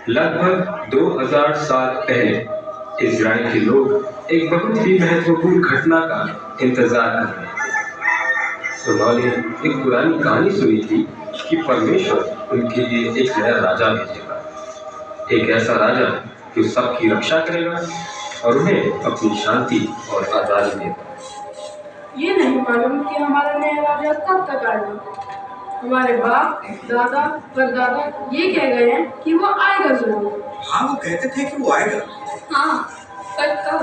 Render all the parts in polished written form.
लगभग 2000 साल पहले इजराइल के लोग एक बहुत ही महत्वपूर्ण घटना का इंतजार कर रहे थे। उन्होंने एक पुरानी कहानी सुनी थी कि परमेश्वर उनके लिए एक नया राजा भेजेगा, एक ऐसा राजा जो सबकी रक्षा करेगा और उन्हें अपनी शांति और आजादी देगा। ये नहीं मालूम कि हमारा नया राजा कब तक आएगा। हमारे बाप दादा परदादा ये कह गए हैं कि वो आएगा जरूर। हाँ, वो कहते थे कि वो आएगा। हाँ, पर कब?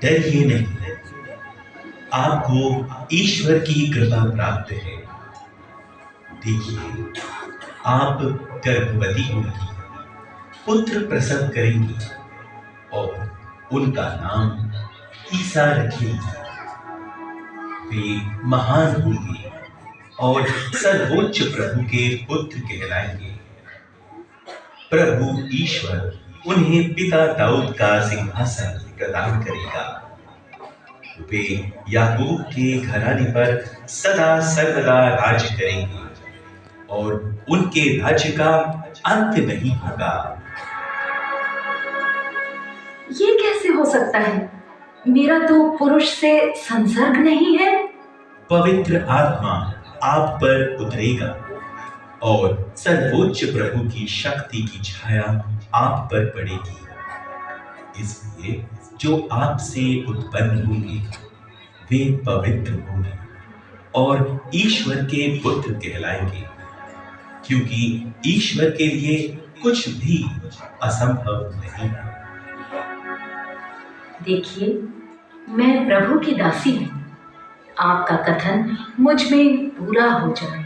डरिए नहीं, आपको ईश्वर की कृपा प्राप्त है। देखिए, आप गर्भवती होंगी, पुत्र प्रसव करेंगी और उनका नाम ईसा रखेंगी। वे महान होंगे और सर्वोच्च प्रभु के पुत्र कहलाएंगे। प्रभु ईश्वर उन्हें पिता दाऊद का सिंहासन प्रदान करेगा। वे याकूब के घराने पर सदा सर्वदा राज करेंगे और उनके राज्य का अंत नहीं होगा। ये कैसे हो सकता है? मेरा तो पुरुष से संसर्ग नहीं है। पवित्र आत्मा आप पर उतरेगा और सर्वोच्च प्रभु की शक्ति की छाया आप पर पड़ेगी। इसलिए जो आपसे उत्पन्न होंगे वे पवित्र होंगे और ईश्वर के पुत्र कहलाएंगे, क्योंकि ईश्वर के लिए कुछ भी असंभव नहीं है। देखिए, मैं प्रभु की दासी हूँ। आपका कथन मुझ में पूरा हो जाए।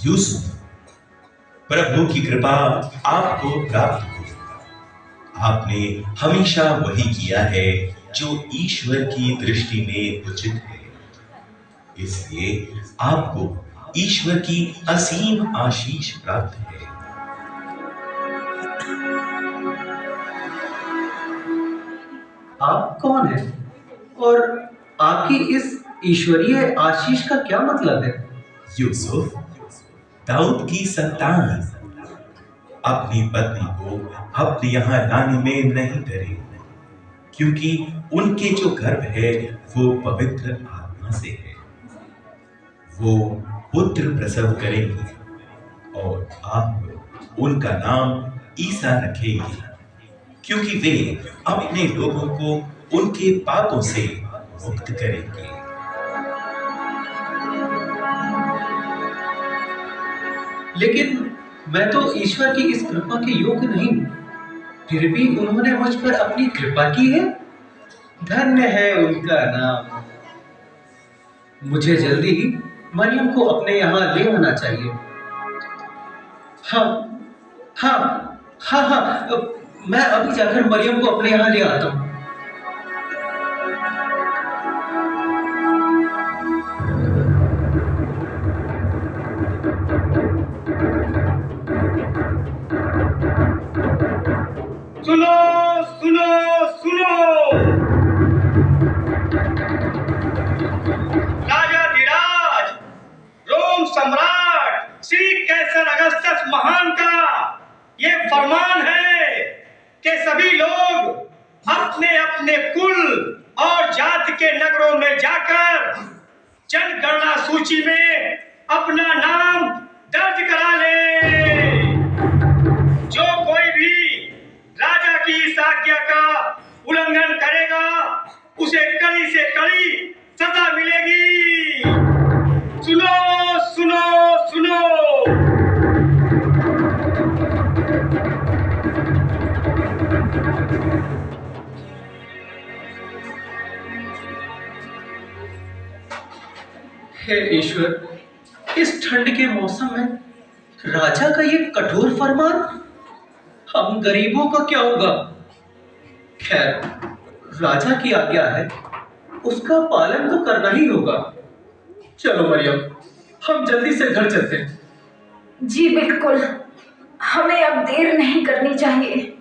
यूसुफ, प्रभु की कृपा आपको प्राप्त हो। आपने हमेशा वही किया है जो ईश्वर की दृष्टि में उचित है। इसलिए आपको ईश्वर की असीम आशीष प्राप्त है। आप कौन हैं और आपकी इस ईश्वरीय आशीष का क्या मतलब है? यूसुफ, दाऊद की संतान, अपनी पत्नी को अपने यहाँ लाने में नहीं डरे, क्योंकि उनके जो गर्भ है वो पवित्र आत्मा से है। वो पुत्र प्रसव करेंगे और आप उनका नाम ईसा रखेंगे, क्योंकि वे अपने लोगों को उनके पापों से मुक्त करेंगे। लेकिन मैं तो ईश्वर की इस कृपा के योग्य नहीं हूँ, फिर भी उन्होंने मुझ पर अपनी कृपा की है। धन्य है उनका नाम। मुझे जल्दी ही मरियम को अपने यहाँ ले आना चाहिए। हाँ हाँ हाँ हाँ, मैं अभी जाकर मरियम को अपने यहाँ ले आता हूँ। सुनो सुनो सुनो, राजा धीराज, रोम सम्राट श्री कैसर अगस्टस महान का ये फरमान है कि सभी लोग अपने अपने कुल और जाति के नगरों में जाकर जनगणना सूची में अपना नाम दर्ज करा ले। जो कोई भी राजा की इस आज्ञा का उल्लंघन करेगा उसे कड़ी से कड़ी सजा मिलेगी। सुनो सुनो सुनो। हे ईश्वर, इस ठंड के मौसम में राजा का ये कठोर फरमान, हम गरीबों का क्या होगा? खैर, राजा की आज्ञा है, उसका पालन तो करना ही होगा। चलो मरियम, हम जल्दी से घर चलते हैं। जी बिल्कुल, हमें अब देर नहीं करनी चाहिए।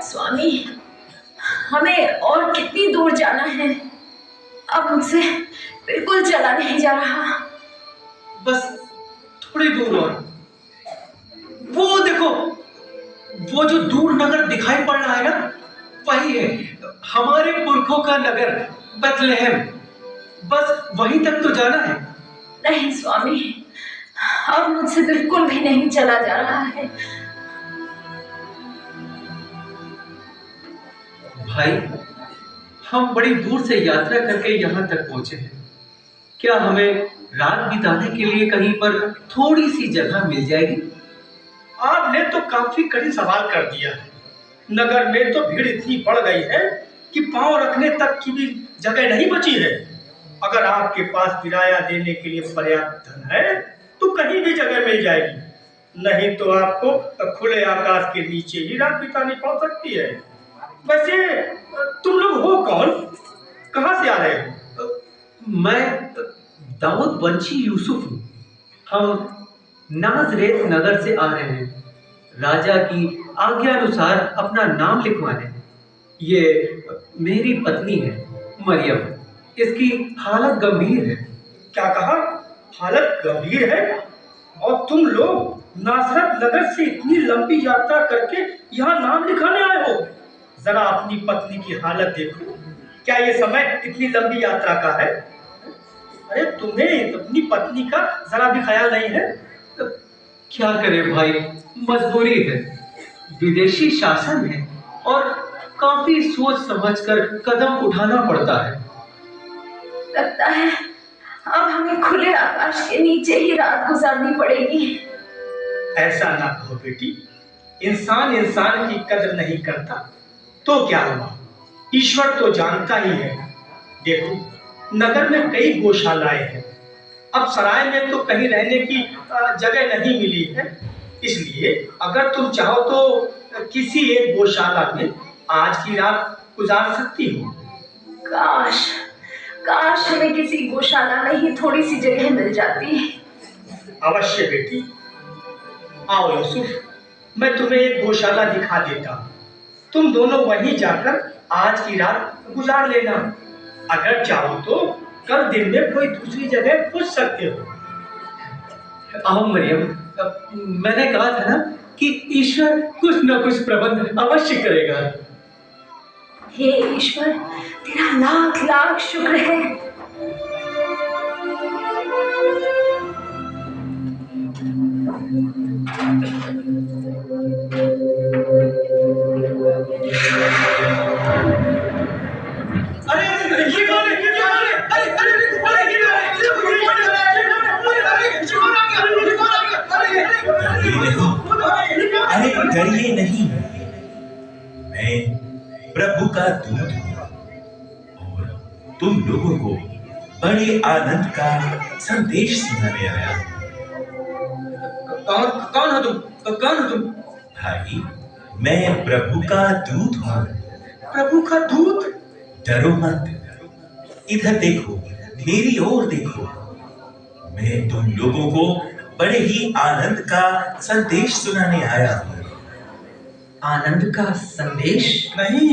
स्वामी, हमें और कितनी दूर जाना है? अब मुझसे बिल्कुल चला नहीं जा रहा। बस थोड़ी दूर और। वो देखो, वो जो दूर नगर दिखाई पड़ रहा है ना, वही है हमारे पुरखों का नगर बेथलेहम। बस वहीं तक तो जाना है। नहीं स्वामी, अब मुझसे बिल्कुल भी नहीं चला जा रहा है। भाई, हम बड़ी दूर से यात्रा करके यहाँ तक पहुंचे हैं। क्या हमें रात बिताने के लिए कहीं पर थोड़ी सी जगह मिल जाएगी? आपने तो काफी कड़ी सवाल कर दिया है। नगर में तो भीड़ इतनी बढ़ गई है कि पांव रखने तक की भी जगह नहीं बची है। अगर आपके पास किराया देने के लिए पर्याप्त धन है तो कहीं भी जगह मिल जाएगी, नहीं तो आपको खुले आकाश के नीचे ही रात बितानी पड़ सकती है। वैसे तुम लोग हो कौन, कहाँ से आ रहे हो? मैं दाऊद वंशी यूसुफ हूँ। हम नाजरेत नगर से आ रहे हैं, राजा की आज्ञा अनुसार अपना नाम लिखवाने। ये मेरी पत्नी है मरियम, इसकी हालत गंभीर है। क्या कहा? हालत गंभीर है? और तुम लोग नासरत नगर से इतनी लंबी यात्रा करके यहाँ नाम लिखाने आए हो? जरा अपनी पत्नी की हालत देखो, क्या ये समय इतनी लंबी यात्रा का है? अरे तुम्हें अपनी पत्नी का जरा भी ख्याल नहीं है? क्या करें भाई, मजबूरी है। विदेशी शासन है और काफी सोच समझकर कदम उठाना पड़ता है। लगता है अब हमें खुले आकाश के नीचे ही रात गुजारनी पड़ेगी। ऐसा ना कहो बेटी, इंसान इंसान की कदर नहीं करता तो क्या हुआ, ईश्वर तो जानता ही है। देखो, नगर में कई गौशालाएं हैं, अब सराय में तो कहीं रहने की जगह नहीं मिली है, इसलिए अगर तुम चाहो तो किसी एक गौशाला में आज की रात गुजार सकती हो। काश काश हमें किसी गौशाला में ही थोड़ी सी जगह मिल जाती। अवश्य बेटी, आओ यूसुफ, मैं तुम्हें एक गौशाला दिखा देता हूँ। तुम दोनों वहीं जाकर आज की रात गुजार लेना। अगर चाहो तो कल दिन में कोई दूसरी जगह पूछ सकते हो। आओ मरियम, मैंने कहा था ना कि ईश्वर कुछ न कुछ प्रबंध अवश्य करेगा। हे ईश्वर, तेरा लाख लाख शुक्र है। अरे ये कौन है? ये कौन है? अरे अरे अरे डरिए नहीं, मैं प्रभु का दूत हूँ और तुम लोगों को बड़े आनंद का संदेश सुनाने आया हूँ। कौन हो तुम? कौन हो तुम? भाई, मैं प्रभु का दूत हूँ। प्रभु का दूत? डरो मत, इधर देखो, मेरी ओर देखो। मैं तुम लोगों को बड़े ही आनंद का संदेश सुनाने आया हूँ। आनंद का संदेश? नहीं,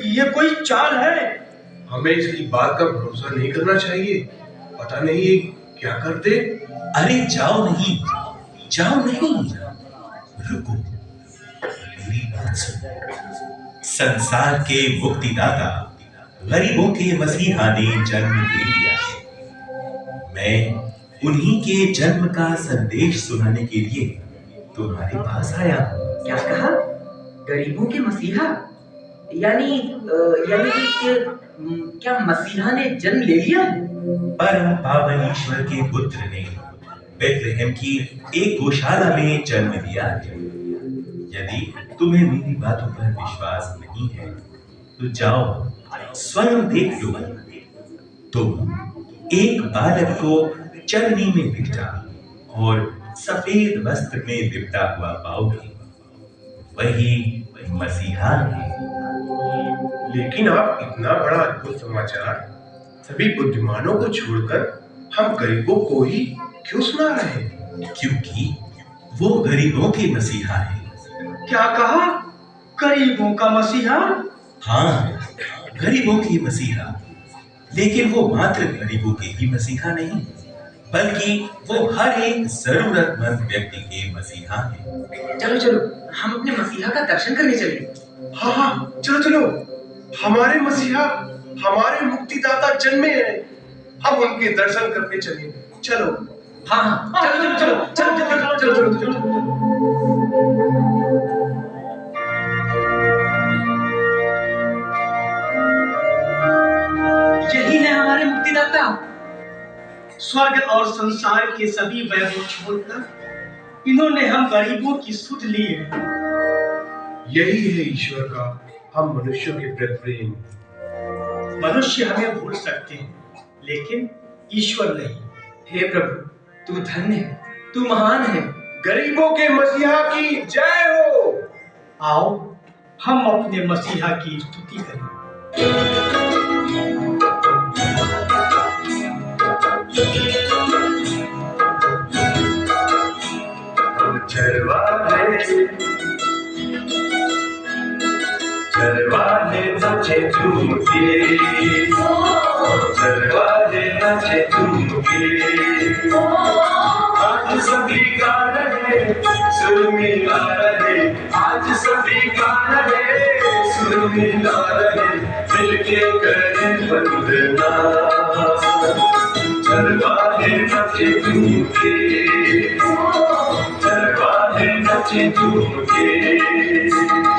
ये कोई चाल है। हमें इसकी बात का भरोसा नहीं करना चाहिए, पता नहीं ये क्या कर दे। अरे जाओ नहीं, जाओ नहीं, रुको, मेरी बात सुनो। संसार के मुक्तिदाता, गरीबों के मसीहा ने जन्म ले लिया है। मैं उन्हीं के जन्म का संदेश सुनाने के लिए तुम्हारे पास आया हूँ। क्या कहा? गरीबों के मसीहा? यानी कि क्या मसीहा ने जन्म ले लिया? परम पावन ईश्वर के पुत्र ने बेथलेहम की एक गौशाला में जन्म लिया है। यदि तुम्हें मेरी बातों पर विश्वास नहीं है तो जाओ स्वयं देख लो। तुम एक बालक को चलनी में लिपटा और सफेद वस्त्र में लिपटा हुआ पाओगे, वही मसीहा है। लेकिन आप इतना बड़ा अद्भुत समाचार सभी बुद्धिमानों को छोड़कर हम गरीबों को ही क्यों सुना रहे हैं? क्योंकि वो गरीबों के मसीहा है। क्या कहा? गरीबों का मसीहा? हाँ, गरीबों की मसीहा। लेकिन वो मात्र गरीबों के ही मसीहा नहीं, बल्कि वो हर एक जरूरतमंद व्यक्ति के मसीहा है। चलो चलो, हम अपने मसीहा का दर्शन करने चले। हाँ हाँ, चलो चलो, हमारे मसीहा, हमारे मुक्तिदाता जन्मे हैं। हम उनके दर्शन करने चले। चलो। हाँ हाँ, चलो चलो चलो चलो चलो चलो चलो चलो चलो। यही है हमारे मुक्तिदाता। स्वर्ग और संसार के सभी वैभव छोड़कर इन्होंने हम गरीबों की सुध ली है। यही है ईश्वर का हम मनुष्यों के प्रति प्रेम। मनुष्य हमें भूल सकते हैं, लेकिन ईश्वर नहीं। हे प्रभु, तू धन्य है, तू महान है। गरीबों के मसीहा की जय हो। आओ हम अपने मसीहा की स्तुति करें। चरवाहे नाचे झूम के, चरवाहे नाचे झूम के। आज सभी गा रहे, सुर मिला रहे। आज सभी गा रहे, सुर मिला रहे। मिलके करें वंदना। चरवाहे नाचे झूम के, चरवाहे नाचे झूम के।